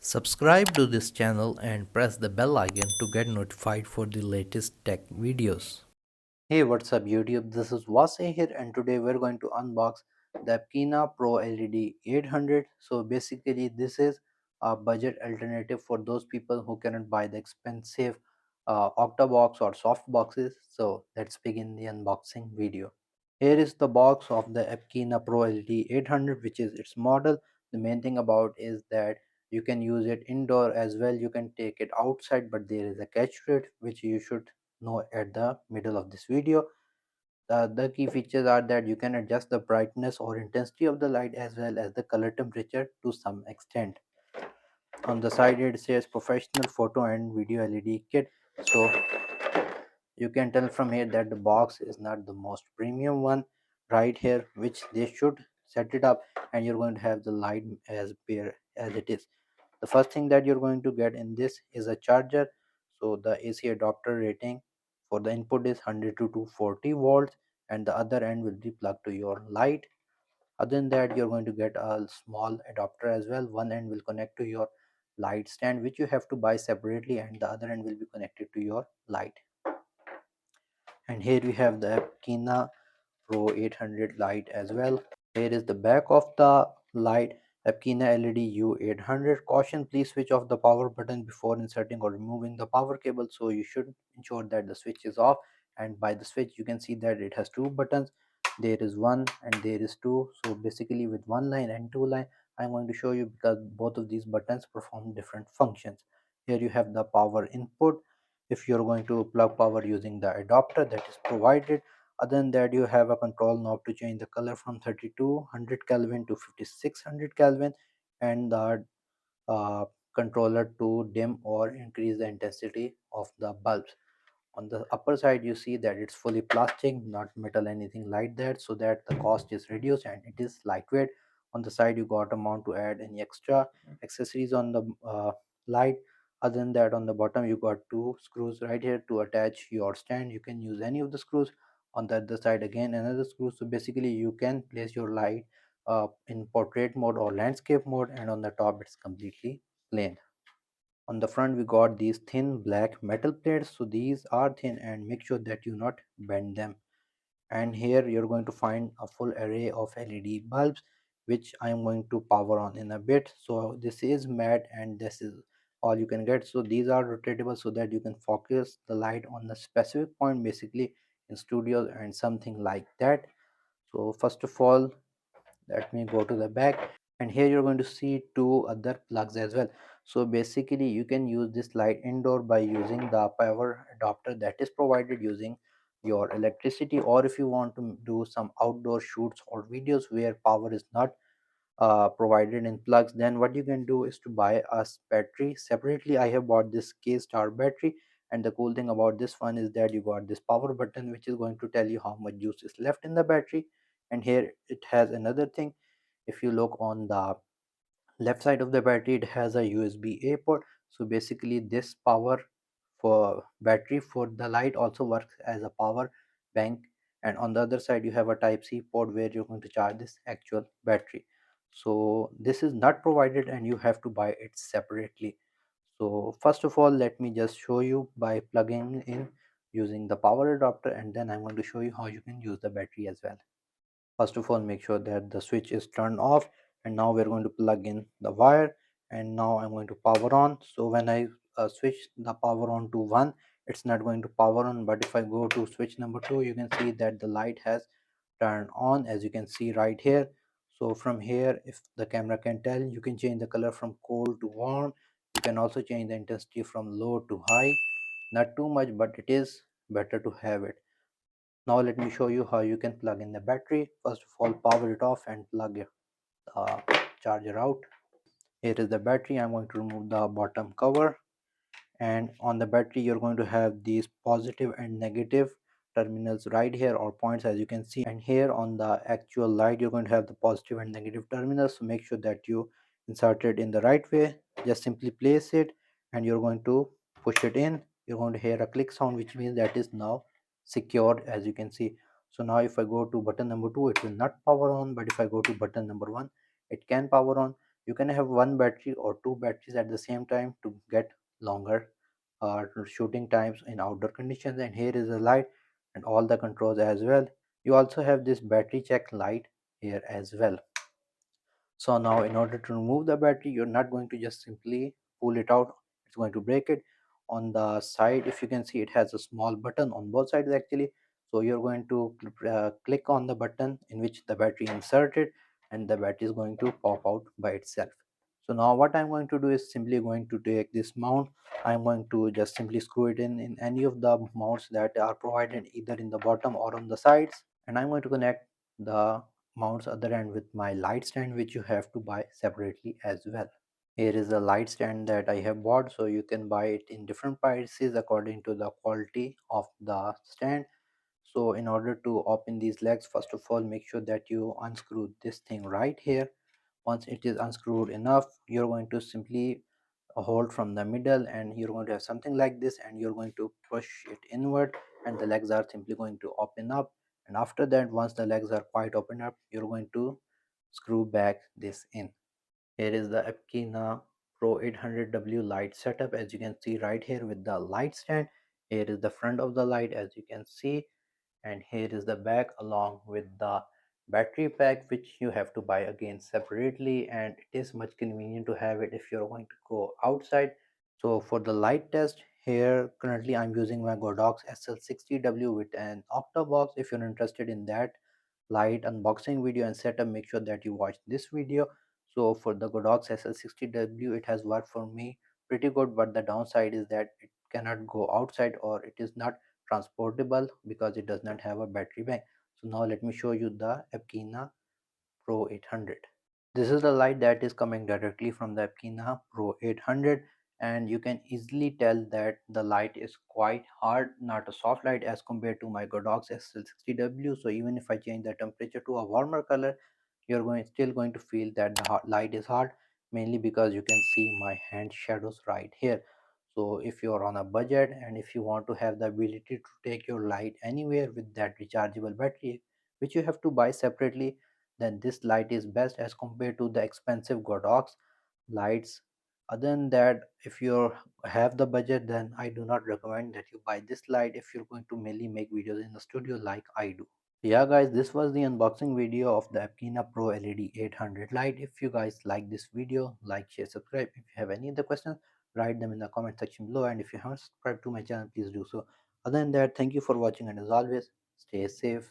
Subscribe to this channel and press the bell icon to get notified for the latest tech videos. Hey, what's up YouTube? This is Wasay here and today we're going to unbox the APKINA Pro LED 800. So basically this is a budget alternative for those people who cannot buy the expensive octabox or soft boxes. So let's begin the unboxing video. Here is the box of the APKINA Pro LED 800, which is its model. The main thing about is that you can use it indoor as well. You can take it outside, but there is a catch to it which you should know at the middle of this video. The other key features are that you can adjust the brightness or intensity of the light as well as the color temperature to some extent. On the side it says professional photo and video LED kit. So you can tell from here that the box is not the most premium one right here, which they should set it up, and you're going to have the light as bare as it is. The first thing that you're going to get in this is a charger. So the AC adapter rating for the input is 100 to 240 volts, and the other end will be plugged to your light. Other than that, you're going to get a small adapter as well. One end will connect to your light stand, which you have to buy separately, and the other end will be connected to your light. And here we have the Kina Pro 800 light as well. Here is the back of the light. APKINA LED U800. Caution, please switch off the power button before inserting or removing the power cable. So you should ensure that the switch is off, and by the switch you can see that it has two buttons. There is one and there is two. So basically with one line and two line I'm going to show you, because both of these buttons perform different functions. Here you have the power input. If you're going to plug power using the adapter that is provided. Other than that, you have a control knob to change the color from 3200 Kelvin to 5600 Kelvin, and the uh, controller to dim or increase the intensity of the bulbs. On the upper side you see that it's fully plastic, not metal, anything like that, so that the cost is reduced and it is lightweight. On the side you got a mount to add any extra accessories on the light. Other than that, on the bottom you got two screws right here to attach your stand. You can use any of the screws. On the other side again another screw, so basically you can place your light in portrait mode or landscape mode, and on the top it's completely plain. On the front we got these thin black metal plates, so these are thin and make sure that you not bend them. And here you're going to find a full array of LED bulbs, which I am going to power on in a bit. So this is matte and this is all you can get. So these are rotatable so that you can focus the light on a specific point, basically in studios and something like that. So first of all, let me go to the back, and here you're going to see two other plugs as well. So basically you can use this light indoor by using the power adapter that is provided using your electricity, or if you want to do some outdoor shoots or videos where power is not provided in plugs, then what you can do is to buy a battery separately. I have bought this K Star battery, and the cool thing about this one is that you got this power button which is going to tell you how much juice is left in the battery. And here it has another thing. If you look on the left side of the battery, it has a USB-A port. So basically this power for battery for the light also works as a power bank, and on the other side you have a type C port where you're going to charge this actual battery. So this is not provided and you have to buy it separately. So first of all, let me just show you by plugging in using the power adapter, and then I'm going to show you how you can use the battery as well. First of all, make sure that the switch is turned off, and now we're going to plug in the wire, and now I'm going to power on. So when I switch the power on to 1, it's not going to power on, but if I go to switch number 2, you can see that the light has turned on, as you can see right here. So from here, if the camera can tell, you can change the color from cold to warm. You can also change the intensity from low to high, not too much, but it is better to have it. Now let me show you how you can plug in the battery. First of all, power it off and plug the charger out. Here is the battery. I'm going to remove the bottom cover, and on the battery you're going to have these positive and negative terminals right here, or points, as you can see. And here on the actual light you're going to have the positive and negative terminals, so make sure that you insert it in the right way. Just simply place it and you're going to push it in. You're going to hear a click sound, which means that is now secured, as you can see. So now if I go to button number 2, it will not power on, but if I go to button number 1, it can power on. You can have one battery or two batteries at the same time to get longer shooting times in outdoor conditions. And here is the light and all the controls as well. You also have this battery check light here as well. So now in order to remove the battery, you're not going to just simply pull it out, it's going to break it. On the side, if you can see, it has a small button on both sides actually. So you're going to click on the button in which the battery inserted, and the battery is going to pop out by itself. So now what I'm going to do is simply going to take this mount. I'm going to just simply screw it in any of the mounts that are provided either in the bottom or on the sides, and I'm going to connect the mounts other end with my light stand, which you have to buy separately as well. Here is the light stand that I have bought, so you can buy it in different prices according to the quality of the stand. So in order to open these legs, first of all make sure that you unscrew this thing right here. Once it is unscrewed enough, you're going to simply hold from the middle, and you're going to have something like this, and you're going to push it inward, and the legs are simply going to open up. And after that, once the legs are quite open up, you're going to screw back this in. Here is the APKINA Pro 800W light setup, as you can see right here with the light stand. Here is the front of the light, as you can see, and here is the back along with the battery pack, which you have to buy again separately, and it is much convenient to have it if you're going to go outside. So for the light test, here currently I'm using my Godox SL60W with an octa box. If you're interested in that light unboxing video and setup, make sure that you watch this video. So for the Godox SL60W, it has worked for me pretty good, but the downside is that it cannot go outside, or it is not transportable because it does not have a battery bank. So now let me show you the APKINA Pro 800. This is the light that is coming directly from the APKINA Pro 800, and you can easily tell that the light is quite hard, not a soft light as compared to my Godox SL60W. So even if I change the temperature to a warmer color, you're still going to feel that the light is hard, mainly because you can see my hand shadows right here. So if you're on a budget and if you want to have the ability to take your light anywhere with that rechargeable battery, which you have to buy separately, then this light is best as compared to the expensive Godox lights. Other than that, if you have the budget, then I do not recommend that you buy this light if you're going to mainly make videos in the studio like I do. Yeah guys, this was the unboxing video of the APKINA Pro LED 800 light. If you guys like this video, like, share, subscribe. If you have any other questions, write them in the comment section below, and if you haven't subscribed to my channel, please do so. Other than that, thank you for watching, and as always, stay safe.